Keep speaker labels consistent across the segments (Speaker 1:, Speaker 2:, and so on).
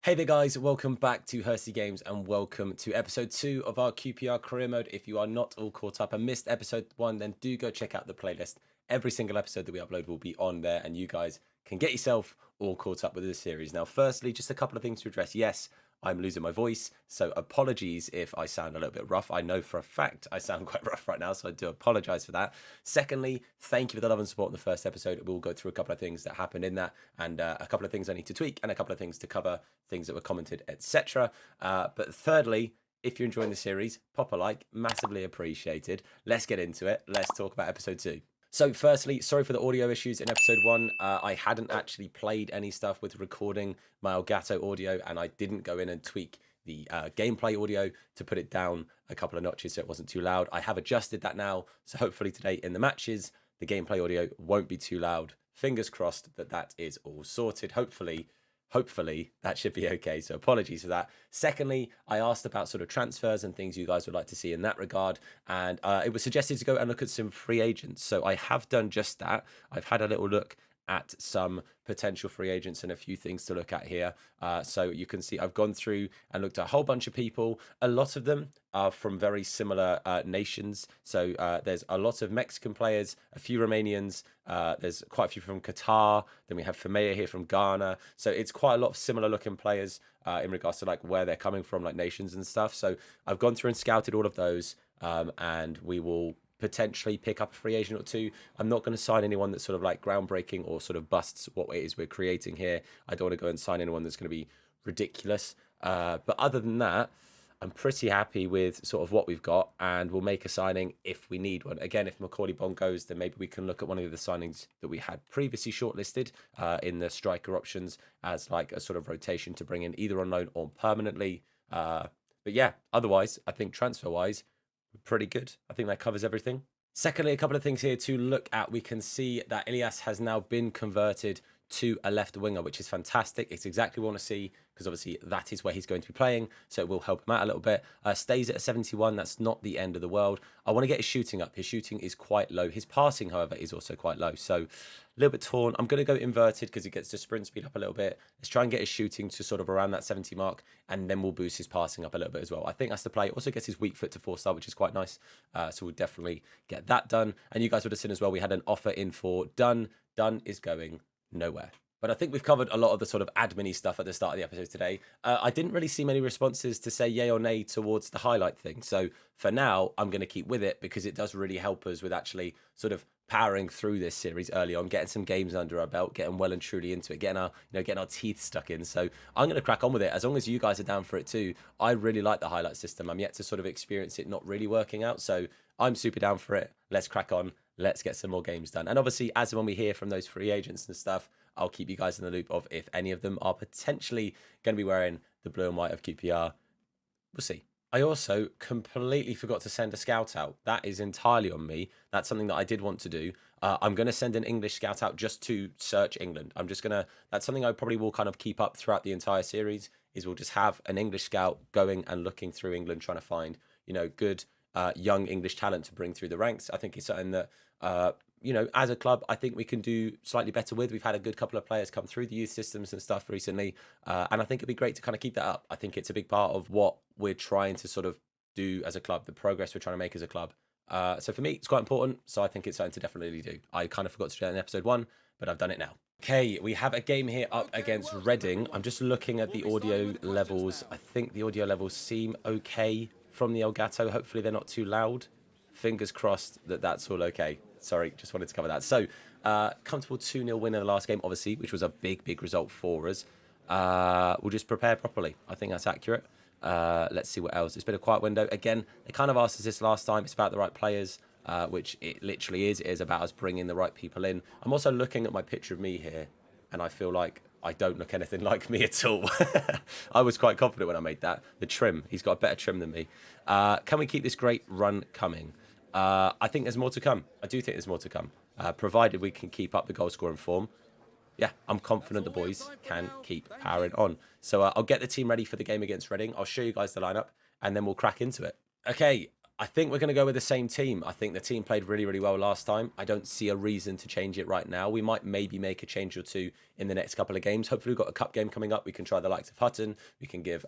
Speaker 1: Hey there guys, welcome back to Hersey Games and welcome to episode 2 of our QPR career mode. If you are not all caught up and missed episode 1, then do go check out the playlist. Every single episode that we upload will be on there and you guys can get yourself all caught up with this series. Now, firstly, just a couple of things to address. Yes, I'm losing my voice, so apologies if I sound a little bit rough. I know for a fact I sound quite rough right now, so I do apologize for that. Secondly, thank you for the love and support in the first episode. We'll go through a couple of things that happened in that and a couple of things I need to tweak and a couple of things to cover, things that were commented, etc. But thirdly, if you're enjoying the series, pop a like, massively appreciated. Let's get into it. Let's talk about episode 2. So firstly, sorry for the audio issues in episode 1. I hadn't actually played any stuff with recording my Elgato audio and I didn't go in and tweak the gameplay audio to put it down a couple of notches so it wasn't too loud. I have adjusted that now, so hopefully today in the matches, the gameplay audio won't be too loud. Fingers crossed that that is all sorted. Hopefully that should be okay. So apologies for that. Secondly, I asked about sort of transfers and things you guys would like to see in that regard. And it was suggested to go and look at some free agents. So I have done just that. I've had a little look at some potential free agents and a few things to look at here. So you can see I've gone through and looked at a whole bunch of people. A lot of them are from very similar nations. So there's a lot of Mexican players, a few Romanians, there's quite a few from Qatar. Then we have Famea here from Ghana. So it's quite a lot of similar looking players in regards to like where they're coming from, like nations and stuff. So I've gone through and scouted all of those and we will potentially pick up a free agent or two. I'm not going to sign anyone that's sort of like groundbreaking or sort of busts what it is we're creating here. I don't want to go and sign anyone that's going to be ridiculous. But other than that, I'm pretty happy with sort of what we've got, and we'll make a signing if we need one. Again, if Macaulay Bonne goes, then maybe we can look at one of the signings that we had previously shortlisted in the striker options as like a sort of rotation to bring in either on loan or permanently. But yeah, otherwise, I think transfer-wise, pretty good. I think that covers everything. Secondly, a couple of things here to look at. We can see that Ilias has now been converted to a left winger, which is fantastic. It's exactly what we want to see because obviously that is where he's going to be playing, so it will help him out a little bit. Stays at a 71. That's not the end of the world. I want to get his shooting up. His shooting is quite low. His passing, however, is also quite low. So a little bit torn. I'm going to go inverted because he gets the sprint speed up a little bit. Let's try and get his shooting to sort of around that 70 mark, and then we'll boost his passing up a little bit as well. I think that's the play. Also gets his weak foot to 4-star, which is quite nice. So we'll definitely get that done. And you guys would have seen as well, we had an offer in for Dunn. Dunn is going nowhere. But I think we've covered a lot of the sort of admin-y stuff at the start of the episode today. I didn't really see many responses to say yay or nay towards the highlight thing. So for now, I'm going to keep with it because it does really help us with actually sort of powering through this series early on, getting some games under our belt, getting well and truly into it, getting our teeth stuck in. So I'm going to crack on with it as long as you guys are down for it too. I really like the highlight system. I'm yet to sort of experience it not really working out. So I'm super down for it. Let's crack on. Let's get some more games done. And obviously, as and when we hear from those free agents and stuff, I'll keep you guys in the loop of if any of them are potentially going to be wearing the blue and white of QPR. We'll see. I also completely forgot to send a scout out. That is entirely on me. That's something that I did want to do. I'm going to send an English scout out just to search England. That's something I probably will kind of keep up throughout the entire series, is we'll just have an English scout going and looking through England, trying to find, good young English talent to bring through the ranks. I think it's something that as a club, I think we can do slightly better with. We've had a good couple of players come through the youth systems and stuff recently. And I think it'd be great to kind of keep that up. I think it's a big part of what we're trying to sort of do as a club, the progress we're trying to make as a club. So for me, it's quite important. So I think it's something to definitely do. I kind of forgot to do that in episode 1, but I've done it now. Okay, we have a game here up against Reading. I'm just looking at the audio levels. I think the audio levels seem okay from the Elgato. Hopefully they're not too loud. Fingers crossed that that's all okay. Sorry, just wanted to cover that. So, comfortable 2-0 win in the last game, obviously, which was a big result for us. We'll just prepare properly. I think that's accurate. Let's see what else. It's been a quiet window. Again, they kind of asked us this last time. It's about the right players, which it literally is. It is about us bringing the right people in. I'm also looking at my picture of me here, and I feel like I don't look anything like me at all. I was quite confident when I made that. The trim, he's got a better trim than me. Can we keep this great run coming? I think there's more to come. I do think there's more to come, provided we can keep up the goal scoring form. Yeah, I'm confident the boys can keep powering on. So I'll get the team ready for the game against Reading. I'll show you guys the lineup, and then we'll crack into it. Okay, I think we're going to go with the same team. I think the team played really, really well last time. I don't see a reason to change it right now. We might maybe make a change or two in the next couple of games. Hopefully, we've got a cup game coming up. We can try the likes of Hutton. We can give,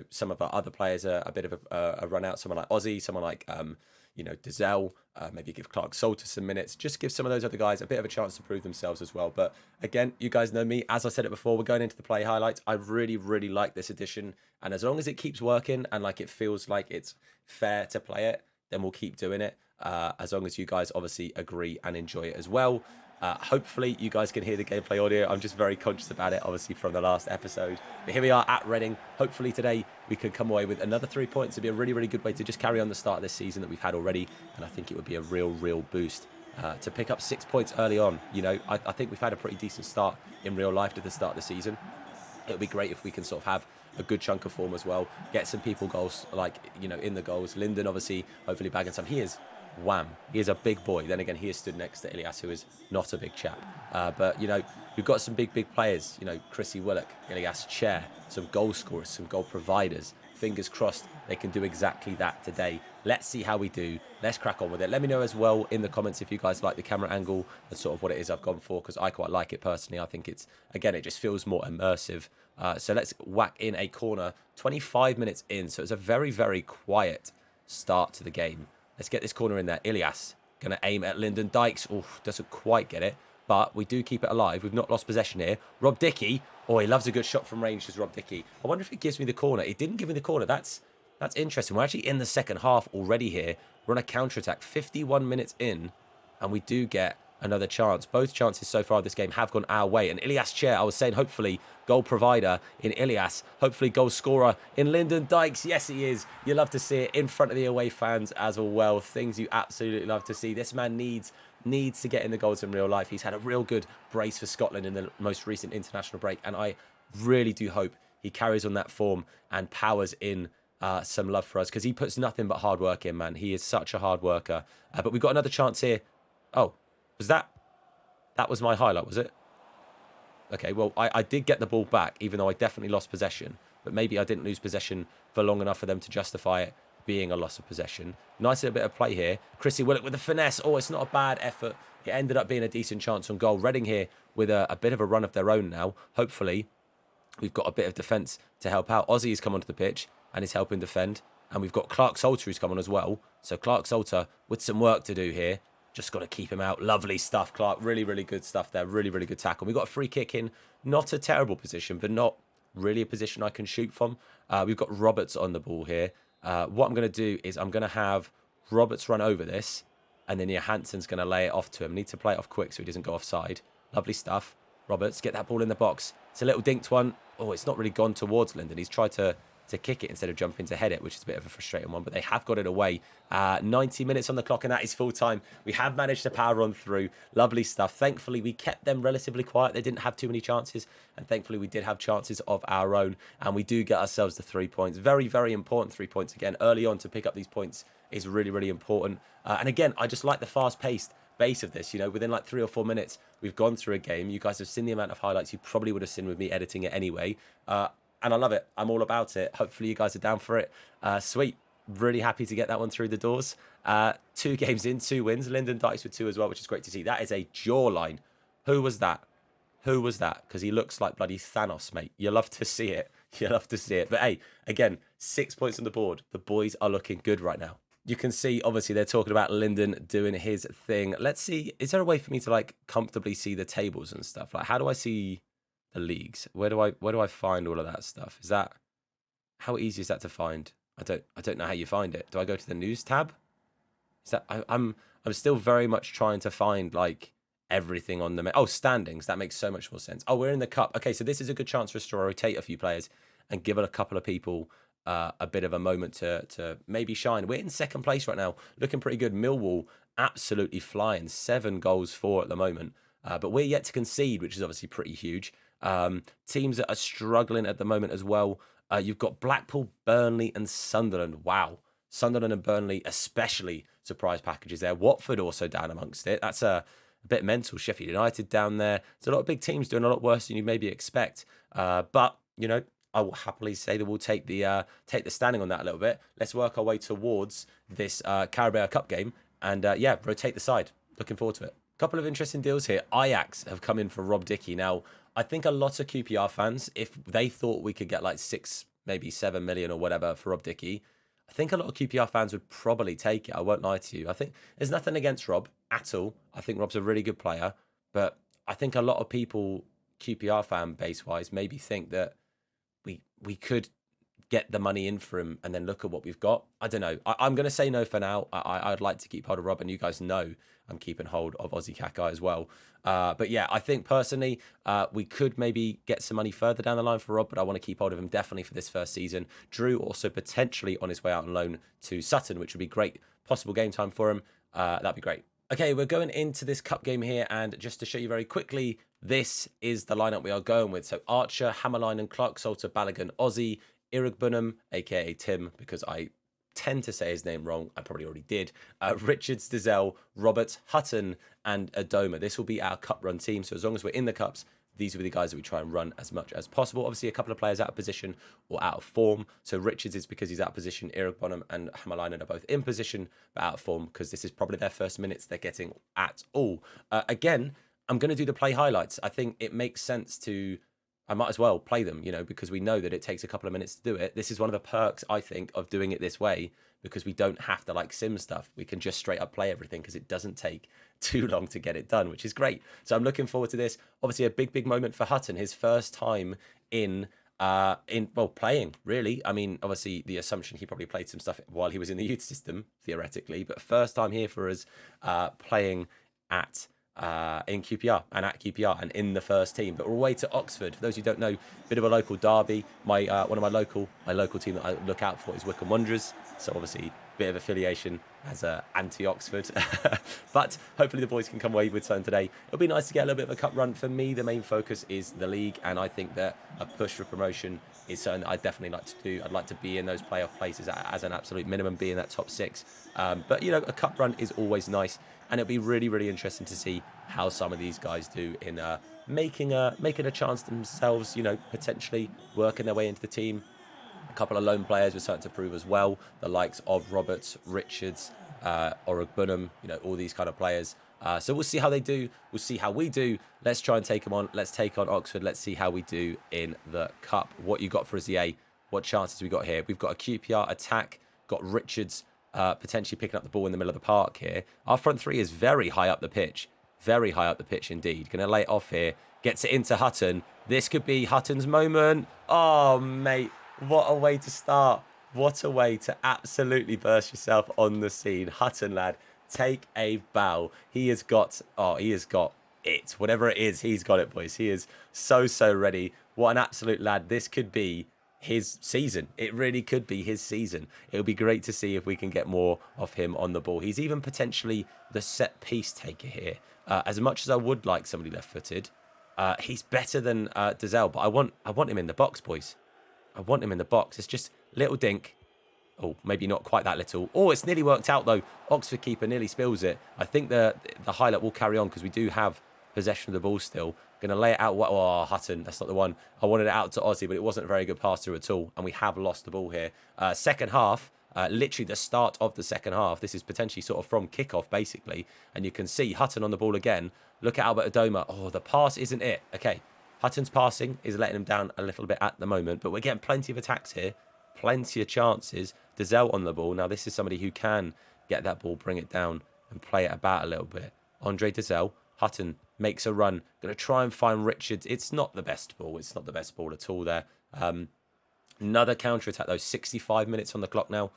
Speaker 1: some of our other players a bit of a run out. Someone like Ozzy, someone like, Dizelle. Maybe give Clark Salter some minutes. Just give some of those other guys a bit of a chance to prove themselves as well. But again, you guys know me. As I said it before, we're going into the play highlights. I really, really like this edition. And as long as it keeps working and like it feels like it's fair to play it, then we'll keep doing it. As long as you guys obviously agree and enjoy it as well. Hopefully you guys can hear the gameplay audio. I'm just very conscious about it, obviously, from the last episode. But here we are at Reading. Hopefully today we can come away with another 3 points. It'd be a really, really good way to just carry on the start of this season that we've had already. And I think it would be a real, real boost to pick up 6 points early on. I think we've had a pretty decent start in real life to the start of the season. It would be great if we can sort of have a good chunk of form as well. Get some people goals, in the goals. Linden, obviously, hopefully bagging some. He is wham. He is a big boy. Then again, he is stood next to Ilias, who is not a big chap. But we've got some big players. Chrissy Willock, Ilias Chair, some goal scorers, some goal providers. Fingers crossed they can do exactly that today. Let's see how we do. Let's crack on with it. Let me know as well in the comments if you guys like the camera angle and sort of what it is I've gone for, because I quite like it personally. I think it just feels more immersive. So let's whack in a corner. 25 minutes in, so it's a very, very quiet start to the game. Let's get this corner in there. Ilias going to aim at Lyndon Dykes. Oof, doesn't quite get it, but we do keep it alive. We've not lost possession here. Rob Dickey. Oh, he loves a good shot from range, does Rob Dickey. I wonder if it gives me the corner. It didn't give me the corner. That's interesting. We're actually in the second half already here. We're on a counter-attack. 51 minutes in, and we do get another chance. Both chances so far this game have gone our way. And Ilias Chair, I was saying, hopefully goal provider in Ilias. Hopefully goal scorer in Lyndon Dykes. Yes, he is. You love to see it in front of the away fans as well. Things you absolutely love to see. This man needs to get in the goals in real life. He's had a real good brace for Scotland in the most recent international break. And I really do hope he carries on that form and powers in some love for us, because he puts nothing but hard work in, man. He is such a hard worker. But we've got another chance here. Oh, was that was my highlight, was it? Okay, well, I did get the ball back, even though I definitely lost possession. But maybe I didn't lose possession for long enough for them to justify it being a loss of possession. Nice little bit of play here. Chrissy Willock with the finesse. Oh, it's not a bad effort. It ended up being a decent chance on goal. Reading here with a bit of a run of their own now. Hopefully, we've got a bit of defence to help out. Ozzy has come onto the pitch and is helping defend. And we've got Clark Salter who's come on as well. So Clark Salter with some work to do here. Just got to keep him out. Lovely stuff, Clark. Really, really good stuff there. Really, really good tackle. We got a free kick in. Not a terrible position, but not really a position I can shoot from. We've got Roberts on the ball here. What I'm going to do is I'm going to have Roberts run over this, and then Johansson's going to lay it off to him. Need to play it off quick so he doesn't go offside. Lovely stuff. Roberts, get that ball in the box. It's a little dinked one. Oh, it's not really gone towards Lyndon. He's tried to kick it instead of jumping to head it, which is a bit of a frustrating one, but they have got it away. 90 minutes on the clock, and that is full time. We have managed to power on through. Lovely stuff. Thankfully, we kept them relatively quiet. They didn't have too many chances, and thankfully, we did have chances of our own, and we do get ourselves the 3 points. Very, very important 3 points again. Early on to pick up these points is really, really important. And again, I just like the fast-paced base of this. Within like 3 or 4 minutes, we've gone through a game. You guys have seen the amount of highlights you probably would have seen with me editing it anyway. And I love it. I'm all about it. Hopefully you guys are down for it. Sweet. Really happy to get that one through the doors. 2 games in, 2 wins. Lyndon Dykes with 2 as well, which is great to see. That is a jawline. Who was that? Who was that? Because he looks like bloody Thanos, mate. You love to see it. You love to see it. But hey, again, 6 points on the board. The boys are looking good right now. You can see, obviously, they're talking about Lyndon doing his thing. Let's see. Is there a way for me to, like, comfortably see the tables and stuff? Like, how do I see the leagues? Where do I find all of that stuff? Is that, how easy is that to find? I don't know how you find it. Do I go to the news tab? Is that, I'm still very much trying to find like everything on the standings. That makes so much more sense. Oh, we're in the cup. Okay, so this is a good chance for us to rotate a few players and give it a couple of people a bit of a moment to maybe shine. We're in second place right now, looking pretty good. Millwall absolutely flying, 7 goals for at the moment, but we're yet to concede, which is obviously pretty huge. Teams that are struggling at the moment as well. You've got Blackpool, Burnley and Sunderland. Wow. Sunderland and Burnley especially surprise packages there. Watford also down amongst it. That's a bit mental. Sheffield United down there. There's a lot of big teams doing a lot worse than you maybe expect. But, I will happily say that we'll take the standing on that a little bit. Let's work our way towards this Carabao Cup game, and yeah, rotate the side. Looking forward to it. Couple of interesting deals here. Ajax have come in for Rob Dickie. Now, I think a lot of QPR fans, if they thought we could get like 6, maybe 7 million or whatever for Rob Dickie, I think a lot of QPR fans would probably take it. I won't lie to you. I think there's nothing against Rob at all. I think Rob's a really good player, but I think a lot of people, QPR fan base wise, maybe think that we could get the money in for him and then look at what we've got. I don't know. I'm going to say no for now. I'd like to keep hold of Rob, and you guys know I'm keeping hold of Aussie Kakai as well. But yeah, I think personally, we could maybe get some money further down the line for Rob, but I want to keep hold of him definitely for this first season. Drew also potentially on his way out on loan to Sutton, which would be great. Possible game time for him. That'd be great. Okay, we're going into this cup game here, and just to show you very quickly, this is the lineup we are going with. So Archer, Hammerline and Clark, Salter, Balogun, Aussie, Irigbunham, aka Tim, because I tend to say his name wrong. I probably already did. Richards, Dizelle, Roberts, Hutton, and Adoma. This will be our cup run team. So as long as we're in the cups, these will be the guys that we try and run as much as possible. Obviously, a couple of players out of position or out of form. So Richards is because he's out of position. Irigbunham and Hammerline are both in position, but out of form because this is probably their first minutes they're getting at all. Again, I'm going to do the play highlights. I think it makes sense to... I might as well play them, because we know that it takes a couple of minutes to do it. This is one of the perks, I think, of doing it this way, because we don't have to sim stuff. We can just straight up play everything because it doesn't take too long to get it done, which is great. So I'm looking forward to this. Obviously, a big moment for Hutton. His first time in playing, really. I mean, obviously, the assumption he probably played some stuff while he was in the youth system, theoretically, but first time here for us playing at... in QPR and at QPR and in the first team. But we're away to Oxford. For those who don't know, bit of a local derby. One of my local team that I look out for is Wycombe Wanderers. So obviously, bit of affiliation as anti-Oxford. But hopefully the boys can come away with something today. It'll be nice to get a little bit of a cup run. For me, the main focus is the league, and I think that a push for promotion is something that I'd definitely like to do. I'd like to be in those playoff places as an absolute minimum, be in that top 6. But a cup run is always nice. And it'll be really interesting to see how some of these guys do in making a chance themselves, potentially working their way into the team. A couple of lone players we're starting to prove as well, the likes of Roberts, Richards, Orogbunham, all these kind of players. So we'll see how they do. We'll see how we do. Let's try and take them on. Let's take on Oxford. Let's see how we do in the cup. What you got for us, EA? What chances we got here? We've got a QPR attack, got Richards, potentially picking up the ball in the middle of the park here. Our front three is very high up the pitch. Very high up the pitch indeed. Going to lay it off here. Gets it into Hutton. This could be Hutton's moment. Oh, mate. What a way to start. What a way to absolutely burst yourself on the scene. Hutton, lad, take a bow. He has got it. Whatever it is, he's got it, boys. He is so ready. What an absolute lad. This could be his season. It really could be his season. It would be great to see if we can get more of him on the ball. He's even potentially the set piece taker here. As much as I would like somebody left-footed, he's better than Dizelle, but I want him in the box, boys. I want him in the box. It's just little dink. Oh, maybe not quite that little. Oh, it's nearly worked out though. Oxford keeper nearly spills it. I think the highlight will carry on because we do have possession of the ball still. Going to lay it out. Oh, Hutton, that's not the one. I wanted it out to Aussie, but it wasn't a very good pass through at all. And we have lost the ball here. Second half, literally the start of the second half. This is potentially sort of from kickoff, basically. And you can see Hutton on the ball again. Look at Albert Adoma. Oh, the pass isn't it. Okay, Hutton's passing is letting him down a little bit at the moment. But we're getting plenty of attacks here. Plenty of chances. Dizelle on the ball. Now, this is somebody who can get that ball, bring it down, and play it about a little bit. Andre Dizelle. Hutton makes a run. Going to try and find Richards. It's not the best ball. It's not the best ball at all there. Another counter-attack, though. 65 minutes on the clock now.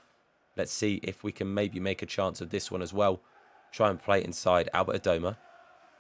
Speaker 1: Let's see if we can maybe make a chance of this one as well. Try and play it inside. Albert Adoma.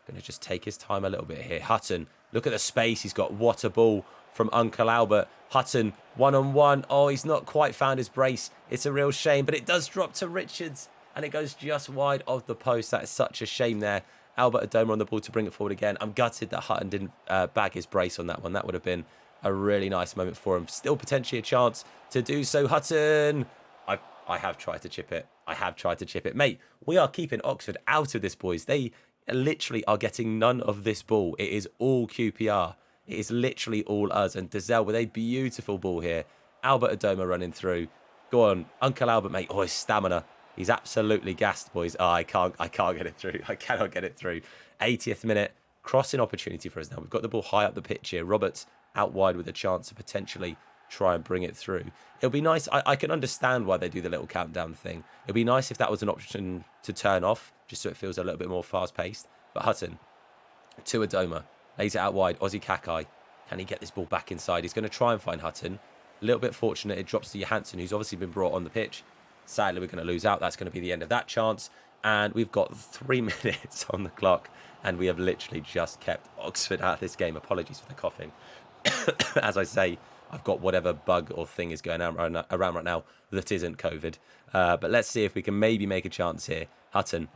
Speaker 1: Going to just take his time a little bit here. Hutton. Look at the space he's got. What a ball from Uncle Albert. Hutton, one-on-one. Oh, he's not quite found his brace. It's a real shame, but it does drop to Richards, and it goes just wide of the post. That is such a shame there. Albert Adoma on the ball to bring it forward again. I'm gutted that Hutton didn't bag his brace on that one. That would have been a really nice moment for him. Still potentially a chance to do so. Hutton! I have tried to chip it. I have tried to chip it. Mate, we are keeping Oxford out of this, boys. They literally are getting none of this ball. It is all QPR. It is literally all us. And Dazelle with a beautiful ball here. Albert Adoma running through. Go on, Uncle Albert, mate. Oh, his stamina. He's absolutely gassed, boys. Oh, I can't get it through. I cannot get it through. 80th minute, crossing opportunity for us now. We've got the ball high up the pitch here. Roberts out wide with a chance to potentially try and bring it through. It'll be nice. I can understand why they do the little countdown thing. It'll be nice if that was an option to turn off, just so it feels a little bit more fast-paced. But Hutton to Adoma. Lays it out wide. Ozzy Kakai. Can he get this ball back inside? He's going to try and find Hutton. A little bit fortunate. It drops to Johansson, who's obviously been brought on the pitch. Sadly, we're going to lose out. That's going to be the end of that chance. And we've got 3 minutes on the clock. And we have literally just kept Oxford out of this game. Apologies for the coughing. As I say, I've got whatever bug or thing is going around right now that isn't COVID. But let's see if we can maybe make a chance here. Hutton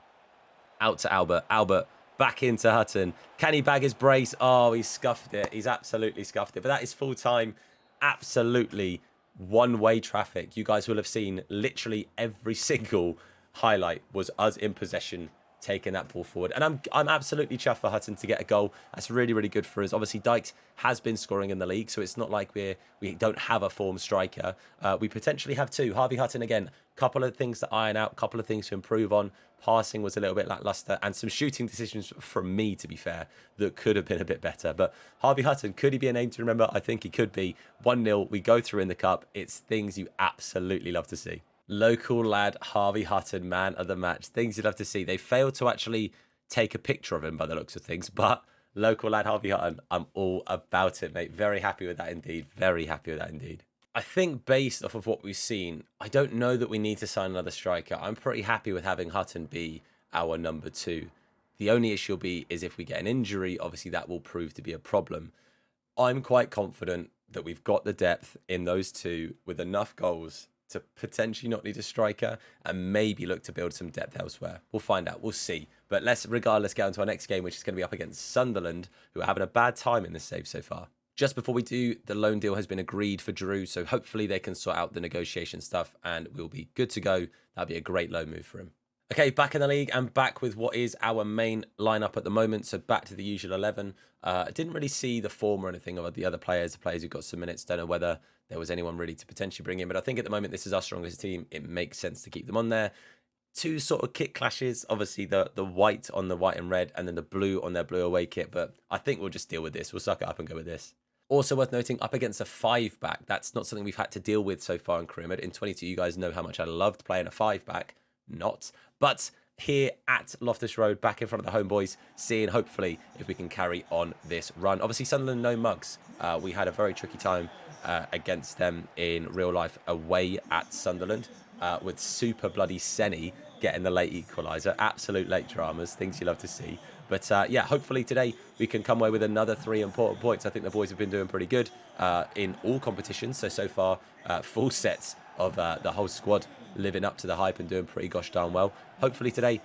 Speaker 1: out to Albert. Albert back into Hutton. Can he bag his brace? Oh, he scuffed it. He's absolutely scuffed it. But that is full time. Absolutely one-way traffic. You guys will have seen literally every single highlight was us in possession, taking that ball forward. And I'm absolutely chuffed for Hutton to get a goal. That's really, really good for us. Obviously, Dykes has been scoring in the league, so it's not like we don't have a form striker. We potentially have two. Harvey Hutton, again, couple of things to iron out, couple of things to improve on. Passing was a little bit lackluster, and some shooting decisions from me, to be fair, that could have been a bit better. But Harvey Hutton, could he be a name to remember? I think he could be. 1-0, we go through in the cup. It's things you absolutely love to see. Local lad Harvey Hutton, man of the match. Things you'd love to see. They failed to actually take a picture of him by the looks of things, but local lad Harvey Hutton, I'm all about it, mate. Very happy with that indeed. Very happy with that indeed. I think based off of what we've seen, I don't know that we need to sign another striker. I'm pretty happy with having Hutton be our number 2. The only issue will be is if we get an injury, obviously that will prove to be a problem. I'm quite confident that we've got the depth in those two with enough goals to potentially not need a striker and maybe look to build some depth elsewhere. We'll find out. We'll see. But let's regardless get on to our next game, which is going to be up against Sunderland, who are having a bad time in this save so far. Just before we do, the loan deal has been agreed for Drew, so hopefully they can sort out the negotiation stuff and we'll be good to go. That'll be a great loan move for him. Okay, back in the league and back with what is our main lineup at the moment. So back to the usual 11. I didn't really see the form or anything of the other players, the players who got some minutes. Don't know whether there was anyone really to potentially bring in, but I think at the moment this is our strongest team. It makes sense to keep them on there. Two sort of kit clashes, obviously the white on the white and red and then the blue on their blue away kit, but I think we'll just deal with this. We'll suck it up and go with this. Also worth noting, up against a 5-back. That's not something we've had to deal with so far in career mode. In 22, you guys know how much I loved playing a 5-back. Not. But here at Loftus Road, back in front of the homeboys, seeing hopefully if we can carry on this run. Obviously, Sunderland, no mugs. We had a very tricky time against them in real life away at Sunderland with super bloody Senny getting the late equaliser. Absolute late dramas, things you love to see. But yeah, hopefully today we can come away with another 3 important points. I think the boys have been doing pretty good in all competitions. So far, full sets of the whole squad living up to the hype and doing pretty gosh darn well. Hopefully today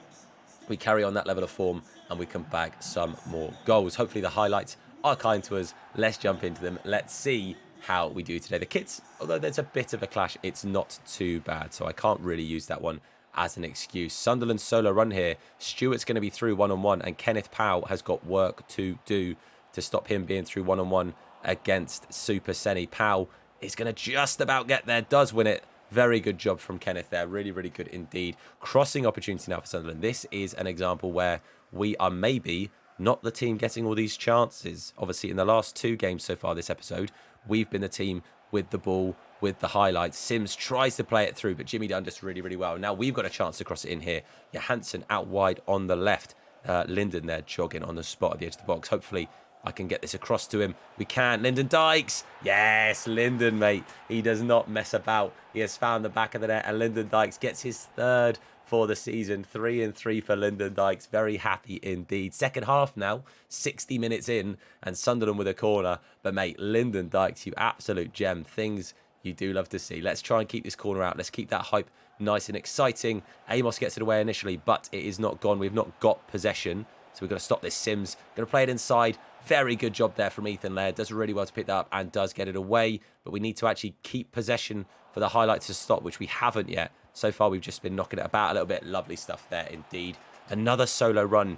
Speaker 1: we carry on that level of form and we can bag some more goals. Hopefully the highlights are kind to us. Let's jump into them. Let's see how we do today. The kits, although there's a bit of a clash, it's not too bad. So I can't really use that one as an excuse. Sunderland solo run here. Stewart's going to be through one-on-one and Kenneth Powell has got work to do to stop him being through one-on-one against Super Senny. Powell is going to just about get there, does win it. Very good job from Kenneth there. Really, really good indeed. Crossing opportunity now for Sunderland. This is an example where we are maybe not the team getting all these chances. Obviously, in the last 2 games so far this episode, we've been the team with the ball, with the highlights. Sims tries to play it through, but Jimmy done just really, really well. Now we've got a chance to cross it in here. Johansson out wide on the left. Linden there jogging on the spot at the edge of the box. Hopefully I can get this across to him. We can. Lyndon Dykes. Yes, Linden, mate. He does not mess about. He has found the back of the net, and Lyndon Dykes gets his 3rd for the season. 3-3 for Lyndon Dykes. Very happy indeed. Second half now, 60 minutes in, and Sunderland with a corner. But, mate, Lyndon Dykes, you absolute gem. Things you do love to see. Let's try and keep this corner out. Let's keep that hype nice and exciting. Amos gets it away initially, but it is not gone. We've not got possession. So we've got to stop this. Sims going to play it inside. Very good job there from Ethan Laird. Does really well to pick that up and does get it away. But we need to actually keep possession for the highlights to stop, which we haven't yet. So far, we've just been knocking it about a little bit. Lovely stuff there indeed. Another solo run.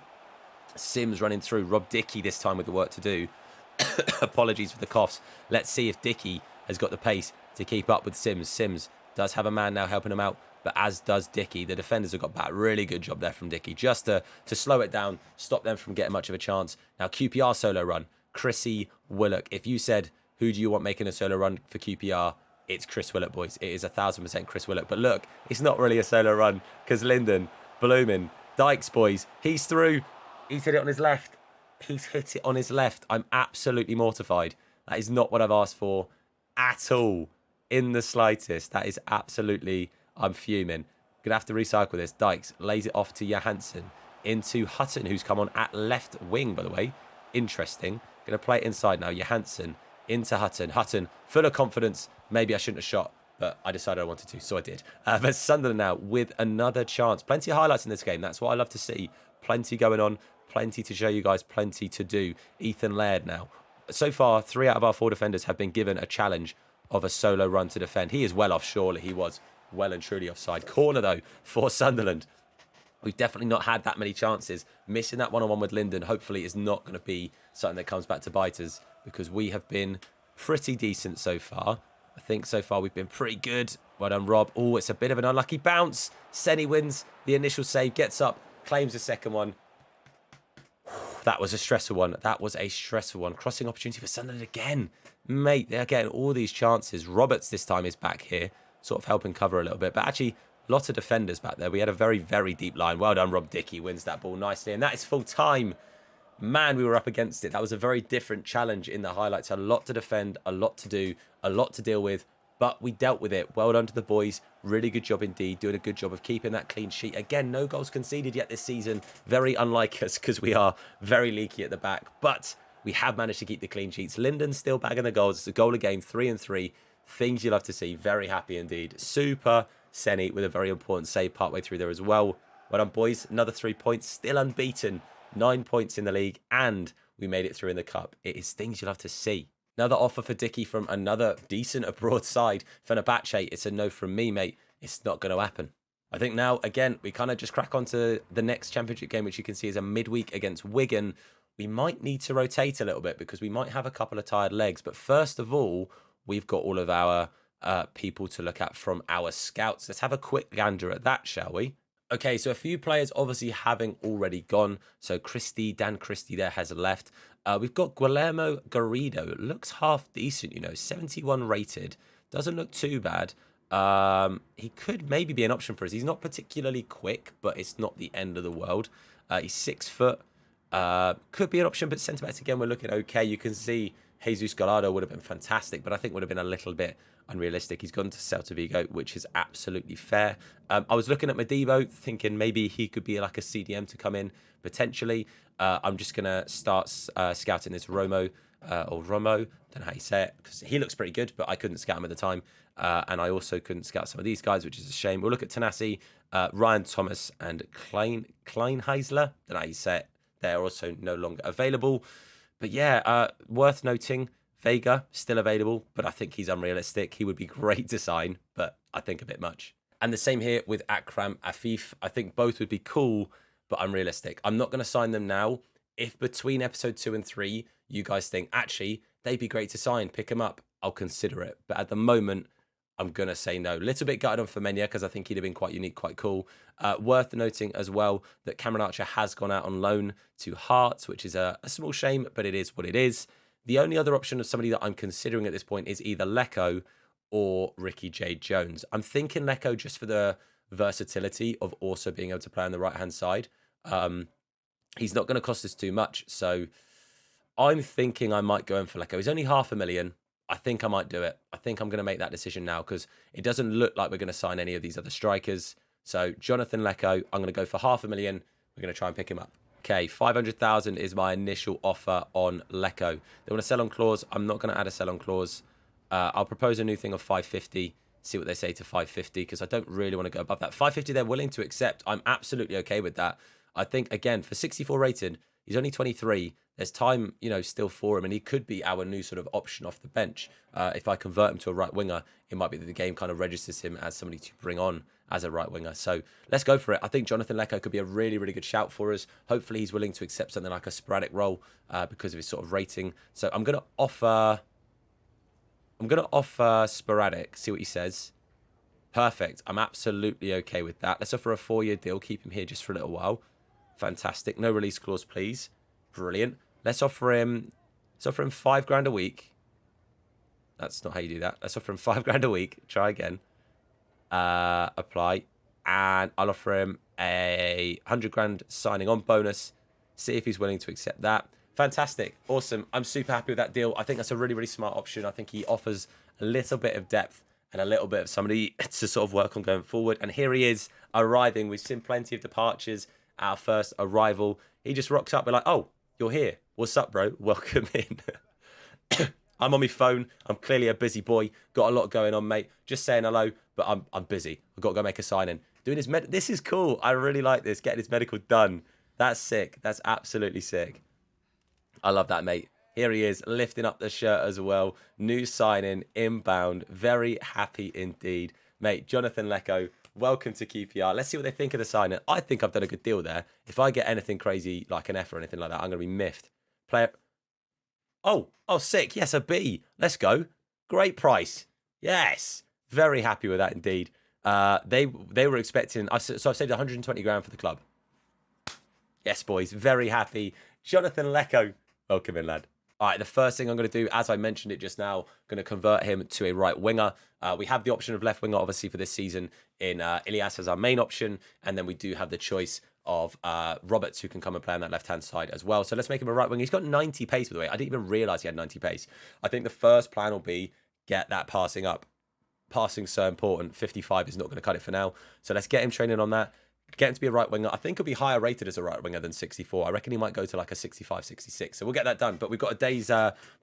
Speaker 1: Sims running through. Rob Dickey this time with the work to do. Apologies for the coughs. Let's see if Dickey has got the pace to keep up with Sims. Sims does have a man now helping him out, but as does Dickey. The defenders have got back. Really good job there from Dickey, just to slow it down, stop them from getting much of a chance. Now, QPR solo run. Chrissy Willock. If you said, who do you want making a solo run for QPR? It's Chris Willock, boys. It is 1,000% Chris Willock. But look, it's not really a solo run because Linden, Blooming, Dykes, boys. He's through. He's hit it on his left. He's hit it on his left. I'm absolutely mortified. That is not what I've asked for at all in the slightest. That is absolutely... I'm fuming. Going to have to recycle this. Dykes lays it off to Johansson. Into Hutton, who's come on at left wing, by the way. Interesting. Going to play it inside now. Johansson into Hutton. Hutton, full of confidence. Maybe I shouldn't have shot, but I decided I wanted to, so I did. But Sunderland now with another chance. Plenty of highlights in this game. That's what I love to see. Plenty going on. Plenty to show you guys. Plenty to do. Ethan Laird now. So far, 3 out of our 4 defenders have been given a challenge of a solo run to defend. He is well off, surely. He was well and truly offside. Corner, though, for Sunderland. We've definitely not had that many chances. Missing that one-on-one with Linden, hopefully, is not going to be something that comes back to bite us because we have been pretty decent so far. I think so far we've been pretty good. Well done, Rob. Oh, it's a bit of an unlucky bounce. Senny wins the initial save, gets up, claims the second one. That was a stressful one. That was a stressful one. Crossing opportunity for Sunderland again. Mate, they're getting all these chances. Roberts this time is back here, sort of helping cover a little bit. But actually, lots of defenders back there. We had a very, very deep line. Well done, Rob. Dickey wins that ball nicely. And that is full time. Man, we were up against it. That was a very different challenge in the highlights. A lot to defend, a lot to do, a lot to deal with. But we dealt with it. Well done to the boys. Really good job indeed. Doing a good job of keeping that clean sheet. Again, no goals conceded yet this season. Very unlike us because we are very leaky at the back. But we have managed to keep the clean sheets. Linden's still bagging the goals. It's a goal a game, 3-3. Things you love to see. Very happy indeed. Super Senny with a very important save partway through there as well. Well done, boys. Another 3 points. Still unbeaten. 9 points in the league. And we made it through in the cup. It is things you love to see. Another offer for Dickey from another decent abroad side. Fenerbahce, it's a no from me, mate. It's not going to happen. I think now, again, we kind of just crack on to the next championship game, which you can see is a midweek against Wigan. We might need to rotate a little bit because we might have a couple of tired legs. But first of all, we've got all of our people to look at from our scouts. Let's have a quick gander at that, shall we? Okay, so a few players obviously having already gone. So Dan Christie there has left. We've got Guillermo Garrido. Looks half decent, 71 rated. Doesn't look too bad. He could maybe be an option for us. He's not particularly quick, but it's not the end of the world. He's 6 foot. Could be an option, but centre-backs again, we're looking okay. You can see Jesus Gallardo would have been fantastic, but I think would have been a little bit unrealistic. He's gone to Celta Vigo, which is absolutely fair. I was looking at Madibo, thinking maybe he could be like a CDM to come in, potentially. I'm just going to start scouting this Romo, or Romo, don't know how you say it, because he looks pretty good, but I couldn't scout him at the time. And I also couldn't scout some of these guys, which is a shame. We'll look at Tanasi, Ryan Thomas, and Kleinheisler, don't know how you say it. They're also no longer available. But yeah, worth noting, Vega, still available, but I think he's unrealistic. He would be great to sign, but I think a bit much. And the same here with Akram Afif. I think both would be cool, but unrealistic. I'm not going to sign them now. If between episode 2 and 3, you guys think, actually, they'd be great to sign, pick them up, I'll consider it. But at the moment, I'm going to say no. Little bit gutted on Femenia because I think he'd have been quite unique, quite cool. Worth noting as well that Cameron Archer has gone out on loan to Hearts, which is a small shame, but it is what it is. The only other option of somebody that I'm considering at this point is either Leco or Ricky J. Jones. I'm thinking Leco just for the versatility of also being able to play on the right-hand side. He's not going to cost us too much, so I'm thinking I might go in for Leco. He's only $500,000. I think I might do it. I think I'm going to make that decision now because it doesn't look like we're going to sign any of these other strikers. So Jonathan Leco, I'm going to go for $500,000. We're going to try and pick him up. Okay, 500,000 is my initial offer on Leco. They want a sell-on clause. I'm not going to add a sell-on clause. I'll propose a new thing of 550. See what they say to 550 because I don't really want to go above that. 550 they're willing to accept. I'm absolutely okay with that. I think, again, for 64 rated, He's only 23. There's time, still for him, and he could be our new sort of option off the bench. If I convert him to a right winger, it might be that the game kind of registers him as somebody to bring on as a right winger. So let's go for it. I think Jonathan Leco could be a really, really good shout for us. Hopefully he's willing to accept something like a sporadic role because of his sort of rating. So I'm going to offer sporadic, see what he says. Perfect. I'm absolutely okay with that. Let's offer a 4-year deal. Keep him here just for a little while. Fantastic. No release clause, please. Brilliant. Let's offer him $5,000 a week. That's not how you do that. Let's offer him $5,000 a week. Try again. Apply. And I'll offer him a $100,000 signing on bonus. See if he's willing to accept that. Fantastic. Awesome. I'm super happy with that deal. I think that's a really, really smart option. I think he offers a little bit of depth and a little bit of somebody to sort of work on going forward. And here he is arriving. We've seen plenty of departures. Our first arrival. He just rocks up. We're like, oh, you're here. What's up, bro? Welcome in. I'm on my phone. I'm clearly a busy boy. Got a lot going on, mate. Just saying hello, but I'm busy. I've got to go make a sign-in. Doing his This is cool. I really like this. Getting his medical done. That's sick. That's absolutely sick. I love that, mate. Here he is, lifting up the shirt as well. New sign-in, inbound. Very happy indeed. Mate, Jonathan Leco, welcome to QPR. Let's see what they think of the sign-in. I think I've done a good deal there. If I get anything crazy, like an F or anything like that, I'm going to be miffed. Player... Oh, sick. Yes, a B. Let's go. Great price. Yes. Very happy with that indeed. They were expecting... So I've saved 120 grand for the club. Yes, boys. Very happy. Jonathan Leco. Welcome in, lad. All right, the first thing I'm going to do, as I mentioned it just now, going to convert him to a right winger. We have the option of left winger, obviously, for this season in Ilias as our main option. And then we do have the choice of Roberts, who can come and play on that left-hand side as well. So let's make him a right winger. He's got 90 pace, by the way. I didn't even realise he had 90 pace. I think the first plan will be get that passing up. Passing's so important. 55 is not going to cut it for now. So let's get him training on that. Get him to be a right winger. I think he'll be higher rated as a right winger than 64. I reckon he might go to like a 65, 66. So we'll get that done. But we've got a day's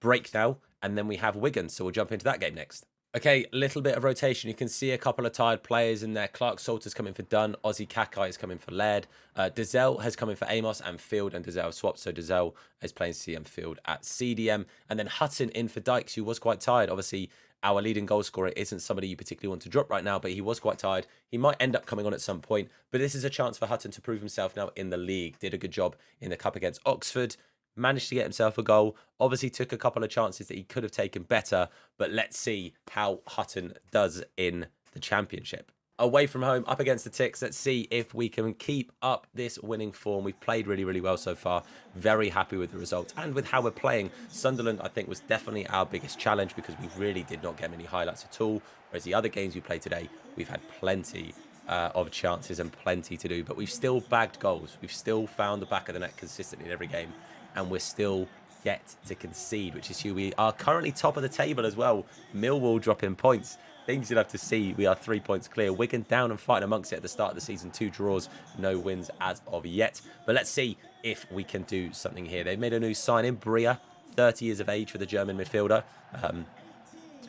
Speaker 1: break now, and then we have Wigan. So we'll jump into that game next. Okay, little bit of rotation. You can see a couple of tired players in there. Clark Salter's coming for Dunn. Ozzy Kakai is coming for Laird. Dazelle has come in for Amos and Field, and Dazelle swapped. So Dazelle is playing CM Field at CDM. And then Hutton in for Dykes, who was quite tired. Obviously, our leading goal scorer isn't somebody you particularly want to drop right now, but he was quite tired. He might end up coming on at some point, but this is a chance for Hutton to prove himself now in the league. Did a good job in the cup against Oxford. Managed to get himself a goal. Obviously took a couple of chances that he could have taken better, but let's see how Hutton does in the championship. Away from home, up against the Ticks. Let's see if we can keep up this winning form. We've played really, really well so far. Very happy with the results and with how we're playing. Sunderland, I think, was definitely our biggest challenge because we really did not get many highlights at all. Whereas the other games we played today, we've had plenty of chances and plenty to do. But we've still bagged goals. We've still found the back of the net consistently in every game. And we're still yet to concede, which is who we are currently top of the table as well. Millwall dropping points. Things you'll have to see. We are 3 points clear. Wigan down and fighting amongst it at the start of the season. 2 draws, no wins as of yet. But let's see if we can do something here. They've made a new sign-in, Bria, 30 years of age for the German midfielder.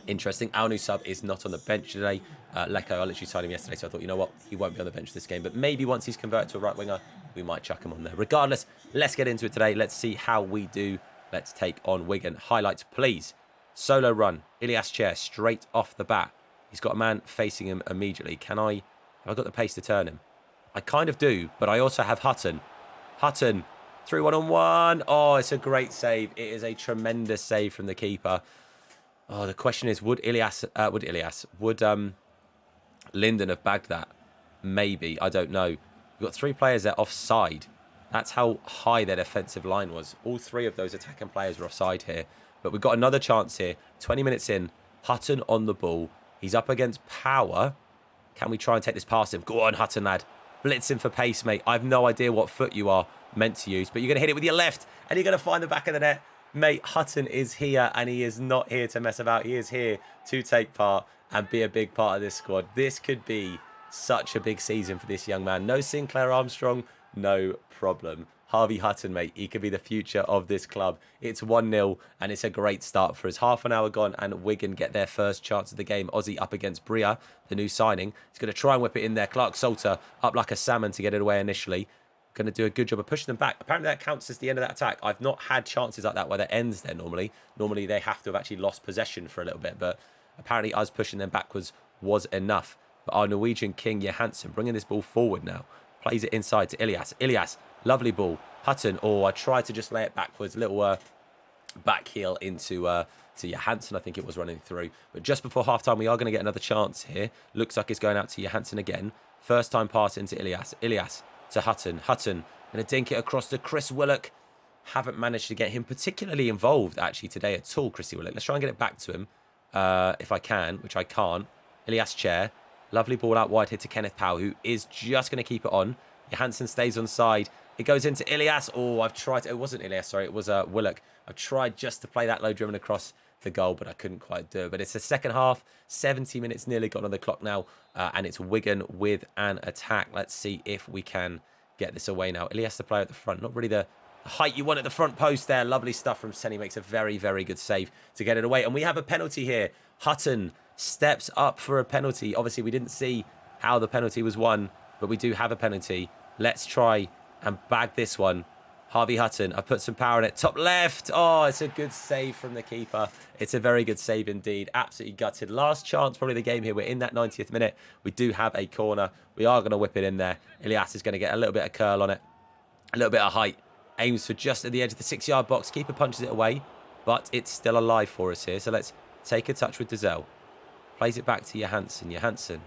Speaker 1: Interesting. Our new sub is not on the bench today. Leco, I literally signed him yesterday, so I thought, you know what? He won't be on the bench this game. But maybe once he's converted to a right winger, we might chuck him on there. Regardless, let's get into it today. Let's see how we do. Let's take on Wigan. Highlights, please. Solo run. Ilias Chair straight off the bat. He's got a man facing him immediately. Have I got the pace to turn him? I kind of do, but I also have Hutton. Hutton, through 1-on-1. Oh, it's a great save. It is a tremendous save from the keeper. Oh, the question is, would Linden have bagged that? Maybe. I don't know. We've got 3 players there offside. That's how high their defensive line was. All 3 of those attacking players were offside here. But we've got another chance here. 20 minutes in. Hutton on the ball. He's up against Power. Can we try and take this past him? Go on, Hutton, lad. Blitz him for pace, mate. I've no idea what foot you are meant to use, but you're going to hit it with your left, and you're going to find the back of the net. Mate, Hutton is here, and he is not here to mess about. He is here to take part and be a big part of this squad. This could be such a big season for this young man. No Sinclair Armstrong, no problem. Harvey Hutton, mate, he could be the future of this club. It's 1-0, and it's a great start for us. Half an hour gone, and Wigan get their first chance of the game. Ozzy up against Bria, the new signing. He's going to try and whip it in there. Clark Salter up like a salmon to get it away initially. going to do a good job of pushing them back. Apparently that counts as the end of that attack. I've not had chances like that where that ends there normally. Normally they have to have actually lost possession for a little bit, but apparently us pushing them backwards was enough. But our Norwegian king, Johansson, bringing this ball forward now. Plays it inside to Ilias. Ilias, lovely ball. Hutton, I tried to just lay it backwards. Little back heel into to Johansson, I think it was running through. But just before half-time, we are going to get another chance here. Looks like it's going out to Johansson again. First time pass into Ilias. Ilias to Hutton. Hutton going to dink it across to Chris Willock. Haven't managed to get him particularly involved, actually, today at all, Chrissy Willock. Let's try and get it back to him if I can, which I can't. Ilias Chair. Lovely ball out wide here to Kenneth Powell, who is just going to keep it on. Johansson stays on side. It goes into Ilias. I've tried. It wasn't Ilias, sorry. It was Willock. I've tried just to play that low driven across the goal, but I couldn't quite do it. But it's the second half. 70 minutes nearly got on the clock now. And it's Wigan with an attack. Let's see if we can get this away now. Ilias the player at the front. Not really the height you want at the front post there. Lovely stuff from Senny. Makes a very, very good save to get it away. And we have a penalty here. Hutton steps up for a penalty. Obviously, we didn't see how the penalty was won, but we do have a penalty. Let's try and bag this one. Harvey Hutton, I've put some power in it. Top left. It's a good save from the keeper. It's a very good save indeed. Absolutely gutted. Last chance probably of the game here. We're in that 90th minute. We do have a corner. We are going to whip it in there. Ilias is going to get a little bit of curl on it. A little bit of height. Aims for just at the edge of the 6-yard box. Keeper punches it away, but it's still alive for us here. So let's take a touch with Dazelle. Plays it back to Johansson. Johansson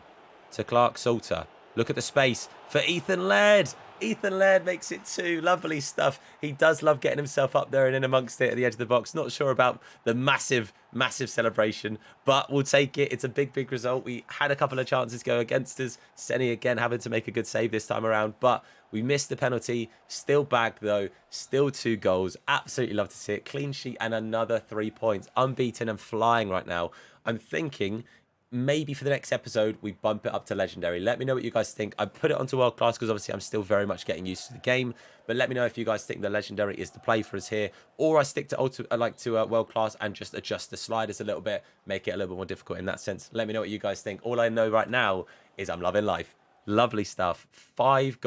Speaker 1: to Clark Salter. Look at the space for Ethan Laird. Ethan Laird makes it 2. Lovely stuff. He does love getting himself up there and in amongst it at the edge of the box. Not sure about the massive, massive celebration, but we'll take it. It's a big, big result. We had a couple of chances go against us. Senny again having to make a good save this time around, but we missed the penalty. Still bagged though. Still 2 goals. Absolutely love to see it. Clean sheet and another 3 points. Unbeaten and flying right now. I'm thinking maybe for the next episode, we bump it up to Legendary. Let me know what you guys think. I put it onto World Class because obviously I'm still very much getting used to the game. But let me know if you guys think the Legendary is the play for us here. Or I stick to World Class and just adjust the sliders a little bit. Make it a little bit more difficult in that sense. Let me know what you guys think. All I know right now is I'm loving life. Lovely stuff. 5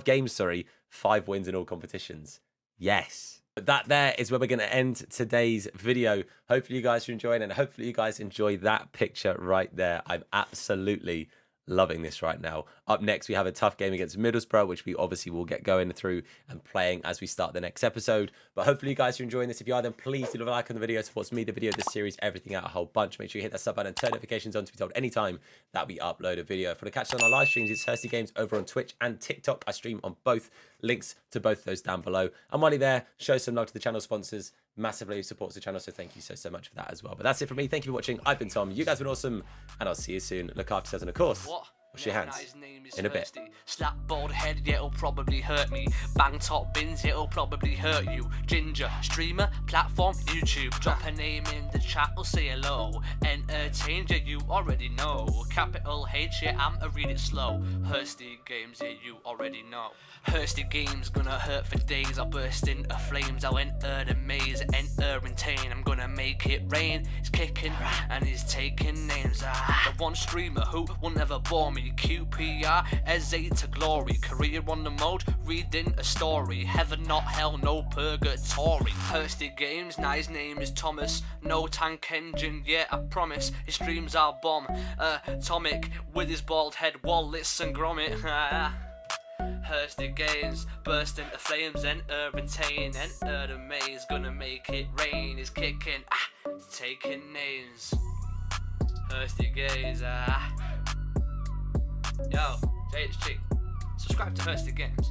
Speaker 1: games, 5 wins in all competitions. Yes. But that there is where we're going to end today's video. Hopefully you guys are enjoying it, and hopefully you guys enjoy that picture right there. I'm absolutely loving this right now. Up next, we have a tough game against Middlesbrough, which we obviously will get going through and playing as we start the next episode. But hopefully you guys are enjoying this. If you are, then please do leave a like on the video. It supports me, the video, the series, everything out a whole bunch. Make sure you hit that sub button and turn notifications on to be told anytime that we upload a video. For the catch on our live streams, it's Thirsty Games over on Twitch and TikTok. I stream on both. Links to both of those down below. And while you're there, show some love to the channel sponsors. Massively supports the channel, so thank you so much for that as well. But that's it from me. Thank you for watching. I've been Tom. You guys have been awesome, and I'll see you soon. Look after yourselves, and of course, wash your hands in a bit.
Speaker 2: Slap bald head, yeah, it'll probably hurt me. Bang top bins, it'll probably hurt you. Ginger, streamer, platform, YouTube. Drop a name in the chat or say hello. Entertain, yeah, you already know. Capital H, yeah, I'm a read it slow. Thirsty Games, yeah, you already know. Thirsty Games, gonna hurt for days. I'll burst into flames, I'll enter the maze. Enter and tame, I'm gonna make it rain. He's kicking and he's taking names. The one streamer who will never bore me. QPR, S8 to glory. Career on the mode, reading a story. Heaven, not hell, no purgatory. Thirsty Games, now his name is Thomas. No tank engine, yeah, I promise. His streams are bomb. Tomic with his bald head, Wallace and Gromit. Thirsty Games, burst into flames, enter and tame, enter the maze, gonna make it rain. He's kicking, taking names. Thirsty Games, Yo, JHG, subscribe to Thirsty Games.